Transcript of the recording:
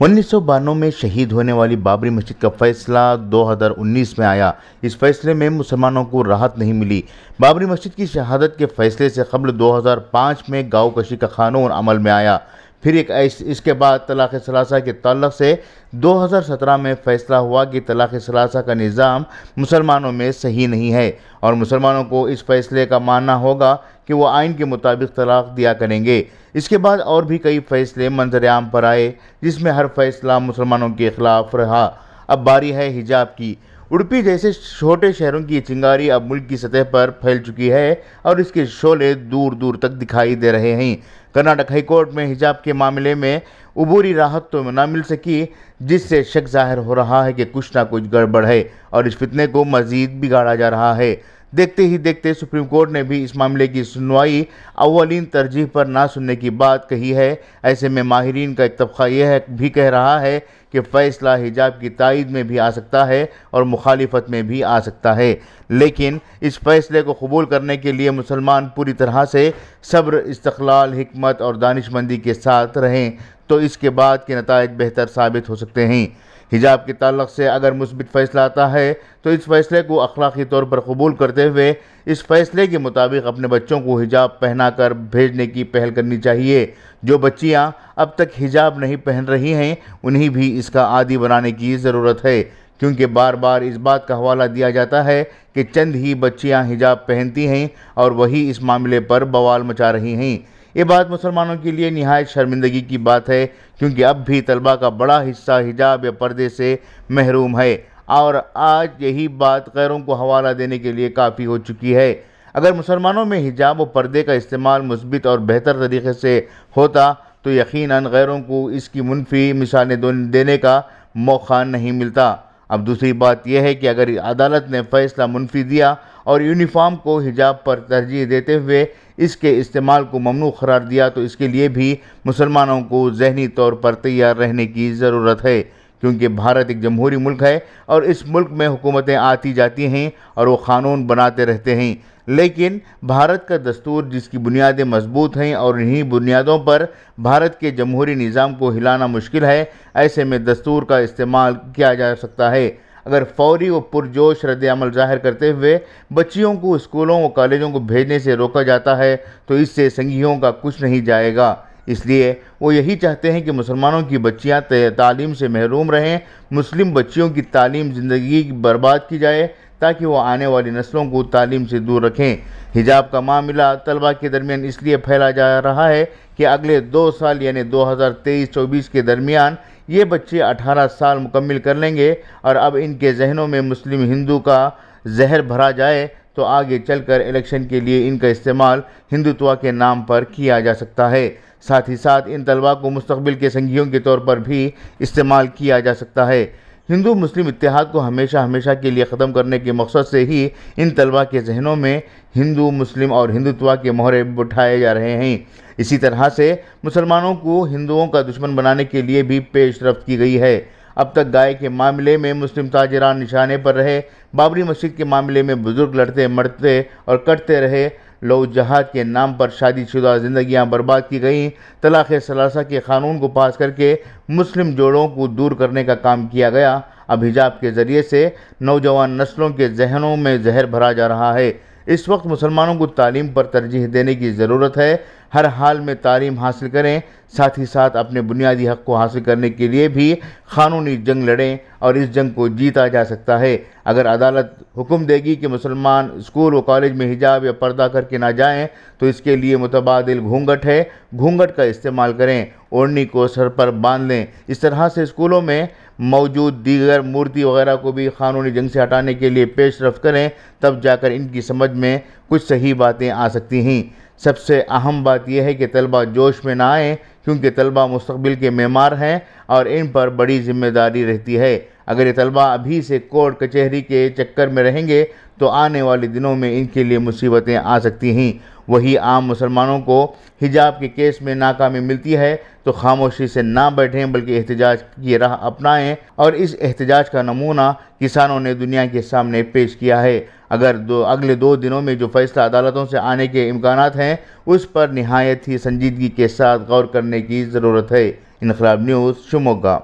1992 में शहीद होने वाली बाबरी मस्जिद का फैसला 2019 में आया। इस फैसले में मुसलमानों को राहत नहीं मिली। बाबरी मस्जिद की शहादत के फैसले से कबल 2005 में गाँव कशी का कानून अमल में आया। फिर इसके बाद तलाक़ सलासा के ताल्लुक़ से 2017 में फैसला हुआ कि तलाक़ सलासा का निज़ाम मुसलमानों में सही नहीं है और मुसलमानों को इस फैसले का मानना होगा कि वो आइन के मुताबिक तलाक़ दिया करेंगे। इसके बाद और भी कई फैसले मंजर आम पर आए, जिसमें हर फैसला मुसलमानों के ख़िलाफ़ रहा। अब बारी है हिजाब की। उडुपी जैसे छोटे शहरों की चिंगारी अब मुल्क की सतह पर फैल चुकी है और इसके शोले दूर दूर तक दिखाई दे रहे हैं। कर्नाटक हाई कोर्ट में हिजाब के मामले में उबूरी राहत तो न मिल सकी, जिससे शक जाहिर हो रहा है कि कुछ ना कुछ गड़बड़ है और इस फितने को मज़ीद बिगाड़ा जा रहा है। देखते ही देखते सुप्रीम कोर्ट ने भी इस मामले की सुनवाई अव्वलीन तरजीह पर ना सुनने की बात कही है। ऐसे में माहिरीन का एक तबका यह भी कह रहा है कि फ़ैसला हिजाब की तायीद में भी आ सकता है और मुखालिफत में भी आ सकता है, लेकिन इस फ़ैसले को कबूल करने के लिए मुसलमान पूरी तरह से सब्र, इस्तक़लाल, हिकमत और दानिशमंदी के साथ रहें तो इसके बाद के नताइज बेहतर साबित हो सकते हैं। हिजाब के ताल्लुक़ से अगर मुस्बित फ़ैसला आता है तो इस फ़ैसले को अखलाक़ी तौर पर कबूल करते हुए इस फ़ैसले के मुताबिक अपने बच्चों को हिजाब पहनाकर भेजने की पहल करनी चाहिए। जो बच्चियां अब तक हिजाब नहीं पहन रही हैं उन्हें भी इसका आदी बनाने की ज़रूरत है, क्योंकि बार बार इस बात का हवाला दिया जाता है कि चंद ही बच्चियां हिजाब पहनती हैं और वही इस मामले पर बवाल मचा रही हैं। ये बात मुसलमानों के लिए निहायत शर्मिंदगी की बात है, क्योंकि अब भी तलबा का बड़ा हिस्सा हिजाब या पर्दे से महरूम है और आज यही बात गैरों को हवाला देने के लिए काफ़ी हो चुकी है। अगर मुसलमानों में हिजाब और पर्दे का इस्तेमाल मुस्बित और बेहतर तरीके से होता तो यकीनन गैरों को इसकी मुनफी मिसालें देने का मौका नहीं मिलता। अब दूसरी बात यह है कि अगर अदालत ने फ़ैसला मुनफी दिया और यूनिफॉर्म को हिजाब पर तरजीह देते हुए इसके इस्तेमाल को ममनू करार दिया तो इसके लिए भी मुसलमानों को ज़हनी तौर पर तैयार रहने की ज़रूरत है, क्योंकि भारत एक जमहूरी मुल्क है और इस मुल्क में हुकूमतें आती जाती हैं और वो क़ानून बनाते रहते हैं, लेकिन भारत का दस्तूर जिसकी बुनियादें मजबूत हैं और इन्हीं बुनियादों पर भारत के जमहूरी निज़ाम को हिलाना मुश्किल है। ऐसे में दस्तूर का इस्तेमाल किया जा सकता है। अगर फौरी व पुरजोश रद्द अमल ज़ाहिर करते हुए बच्चियों को स्कूलों व कॉलेजों को भेजने से रोका जाता है तो इससे संगियों का कुछ नहीं जाएगा। इसलिए वो यही चाहते हैं कि मुसलमानों की बच्चियां तालीम से महरूम रहें, मुस्लिम बच्चियों की तालीम ज़िंदगी बर्बाद की जाए ताकि वो आने वाली नस्लों को तालीम से दूर रखें। हिजाब का मामला तलबा के दरमियान इसलिए फैला जा रहा है कि अगले 2 साल यानी 2023-24 के दरमियान ये बच्चे 18 साल मुकम्मिल कर लेंगे और अब इनके जहनों में मुस्लिम हिंदू का जहर भरा जाए तो आगे चलकर इलेक्शन के लिए इनका इस्तेमाल हिंदुत्व के नाम पर किया जा सकता है। साथ ही साथ इन तलबा को मुस्तकबिल के संगियों के तौर पर भी इस्तेमाल किया जा सकता है। हिंदू मुस्लिम इत्तेहाद को हमेशा के लिए ख़त्म करने के मकसद से ही इन तलबा के जहनों में हिंदू मुस्लिम और हिंदुत्व के मोहरे उठाए जा रहे हैं। इसी तरह से मुसलमानों को हिंदुओं का दुश्मन बनाने के लिए भी पेशरफ्त की गई है। अब तक गाय के मामले में मुस्लिम ताजरान निशाने पर रहे, बाबरी मस्जिद के मामले में बुज़ुर्ग लड़ते मरते और कटते रहे, लव जहाद के नाम पर शादीशुदा ज़िंदगियां बर्बाद की गईं, तलाक़ सलासा के क़ानून को पास करके मुस्लिम जोड़ों को दूर करने का काम किया गया। अब हिजाब के ज़रिए से नौजवान नस्लों के जहनों में जहर भरा जा रहा है। इस वक्त मुसलमानों को तालीम पर तरजीह देने की ज़रूरत है। हर हाल में तालीम हासिल करें, साथ ही साथ अपने बुनियादी हक़ को हासिल करने के लिए भी क़ानूनी जंग लड़ें और इस जंग को जीता जा सकता है। अगर अदालत हुक्म देगी कि मुसलमान स्कूल व कॉलेज में हिजाब या पर्दा करके ना जाएं तो इसके लिए मुतबादिल घूंघट है, घूंघट का इस्तेमाल करें, ओढ़नी को सर पर बांध लें। इस तरह से स्कूलों में मौजूद दीगर मूर्ति वगैरह को भी क़ानूनी जंग से हटाने के लिए पेशरफ्त करें, तब जाकर इनकी समझ में कुछ सही बातें आ सकती हैं। सबसे अहम बात यह है कि तलबा जोश में ना आएँ, क्योंकि तलबा मुस्तकबिल के मेमार हैं और इन पर बड़ी ज़िम्मेदारी रहती है। अगर ये तलबा अभी से कोर्ट कचहरी के चक्कर में रहेंगे तो आने वाले दिनों में इनके लिए मुसीबतें आ सकती हैं। वही आम मुसलमानों को हिजाब के केस में नाकामी मिलती है तो खामोशी से ना बैठें बल्कि एहतजाज की राह अपनाएं, और इस एहतजाज का नमूना किसानों ने दुनिया के सामने पेश किया है। अगर अगले 2 दिनों में जो फैसला अदालतों से आने के इम्कानात हैं उस पर निहायत ही संजीदगी के साथ गौर करने की ज़रूरत है। इनकलाब न्यूज़, शिवमोगा।